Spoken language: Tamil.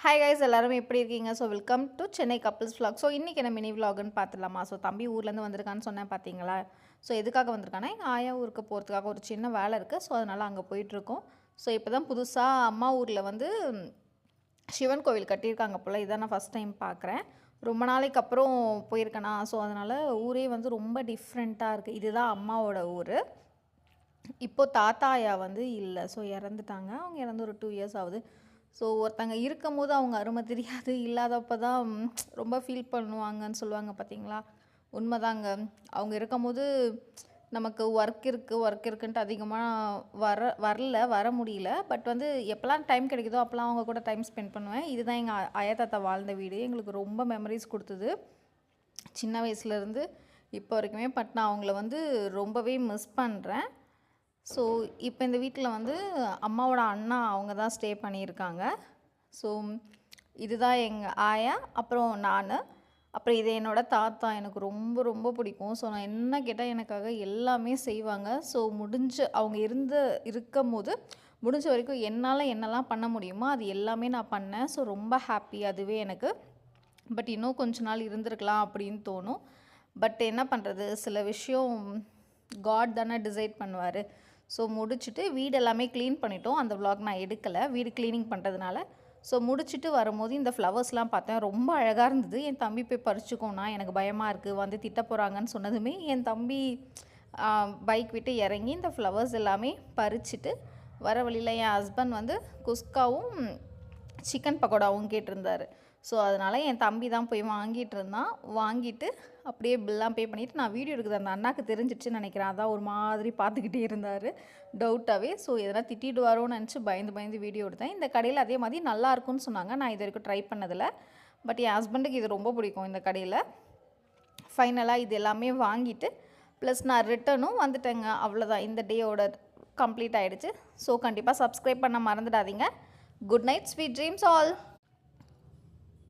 ஹாய் கைஸ் எல்லாரும் எப்படி இருக்கீங்க? So welcome to Chennai couples vlog. So இன்றைக்கி என்ன மினி vlogன்னு பார்த்துடலாமா? ஸோ தம்பி ஊர்லேருந்து வந்திருக்கான்னு சொன்னேன் பார்த்தீங்களா? ஸோ எதுக்காக வந்திருக்கானா எங்கள் ஆயா ஊருக்கு போகிறதுக்காக ஒரு சின்ன வேலை இருக்குது. ஸோ அதனால் அங்கே போயிட்டுருக்கோம். ஸோ இப்போ தான் புதுசாக அம்மா ஊரில் வந்து சிவன் கோவில் கட்டியிருக்காங்க போல். இதான் நான் ஃபஸ்ட் டைம் பார்க்குறேன். ரொம்ப நாளைக்கு அப்புறம் போயிருக்கேனா, ஸோ அதனால் ஊரே வந்து ரொம்ப டிஃப்ரெண்ட்டாக இருக்குது. இதுதான் அம்மாவோட ஊர். இப்போது தாத்தா ஆயா வந்து இல்லை, ஸோ இறந்துட்டாங்க. அவங்க இறந்து ஒரு 2 இயர்ஸ் ஆகுது. ஸோ ஒருத்தங்க இருக்கும்போது அவங்க அருமை தெரியாது, இல்லாதப்போ தான் ரொம்ப ஃபீல் பண்ணுவாங்கன்னு சொல்லுவாங்க பார்த்தீங்களா? உண்மைதாங்க. அவங்க இருக்கும்போது நமக்கு ஒர்க் இருக்குன்ட்டு அதிகமாக வர முடியல. பட் வந்து எப்போல்லாம் டைம் கிடைக்குதோ அப்போல்லாம் அவங்க கூட டைம் ஸ்பெண்ட் பண்ணுவேன். இதுதான் எங்கள் ஆயா தாத்தா வாழ்ந்த வீடு. எங்களுக்கு ரொம்ப மெமரிஸ் கொடுத்தது சின்ன வயசுலேருந்து இப்போ வரைக்குமே. பட் நான் அவங்கள வந்து ரொம்பவே மிஸ் பண்ணுறேன். ஸோ இப்போ இந்த வீட்டில் வந்து அம்மாவோட அண்ணா அவங்க தான் ஸ்டே பண்ணியிருக்காங்க. ஸோ இதுதான் எங்கள் ஆயா, அப்புறம் நான், அப்புறம் இது என்னோடய தாத்தா. எனக்கு ரொம்ப ரொம்ப பிடிக்கும். ஸோ நான் என்ன கேட்டால் எனக்காக எல்லாமே செய்வாங்க. ஸோ அவங்க இருக்கும் போது முடிஞ்ச வரைக்கும் என்னால் என்னெல்லாம் பண்ண முடியுமோ அது எல்லாமே நான் பண்ணேன். ஸோ ரொம்ப ஹாப்பி அதுவே எனக்கு. பட் இன்னும் கொஞ்ச நாள் இருந்திருக்கலாம் அப்படின்னு தோணும். பட் என்ன பண்ணுறது, சில விஷயம் காட் தானே டிசைட் பண்ணுவார். ஸோ முடிச்சுட்டு வீடு எல்லாமே க்ளீன் பண்ணிட்டோம். அந்த vlog நான் எடுக்கலை, வீடு க்ளீனிங் பண்ணுறதுனால. ஸோ முடிச்சுட்டு வரும்போது இந்த ஃப்ளவர்ஸ்லாம் பார்த்தேன், ரொம்ப அழகாக இருந்தது. என் தம்பி போய் பறிச்சுக்கோனா, எனக்கு பயமாக இருக்குது, வந்து திட்ட போகிறாங்கன்னு சொன்னதுமே என் தம்பி பைக் விட்டு இறங்கி இந்த ஃப்ளவர்ஸ் எல்லாமே பறிச்சுட்டு வர வழியில் என் ஹஸ்பண்ட் வந்து குஸ்காவும் சிக்கன் பக்கோடாவும் கேட்டிருந்தார். ஸோ அதனால் என் தம்பி தான் போய் வாங்கிட்டு இருந்தான். வாங்கிட்டு அப்படியே பில்லாம் பே பண்ணிவிட்டு நான் வீடியோ எடுக்குது அந்த அண்ணாக்கு தெரிஞ்சிடுச்சுன்னு நினைக்கிறேன். அதான் ஒரு மாதிரி பார்த்துக்கிட்டே இருந்தார் டவுட்டாகவே. ஸோ எதனா திட்டிடுவாரோன்னு நினச்சி பயந்து வீடியோ எடுத்தேன். இந்த கடையில் அதே மாதிரி நல்லா இருக்கும்னு சொன்னாங்க. நான் இது வரைக்கும் ட்ரை பண்ணதில்லை. பட் என் ஹஸ்பண்டுக்கு இது ரொம்ப பிடிக்கும் இந்த கடையில். ஃபைனலாக இது எல்லாமே வாங்கிட்டு ப்ளஸ் நான் ரிட்டனும் வந்துட்டேங்க. அவ்வளோதான், இந்த டேயோட கம்ப்ளீட் ஆகிடுச்சு. ஸோ கண்டிப்பாக சப்ஸ்கிரைப் பண்ண மறந்துடாதீங்க. Good night, sweet dreams all.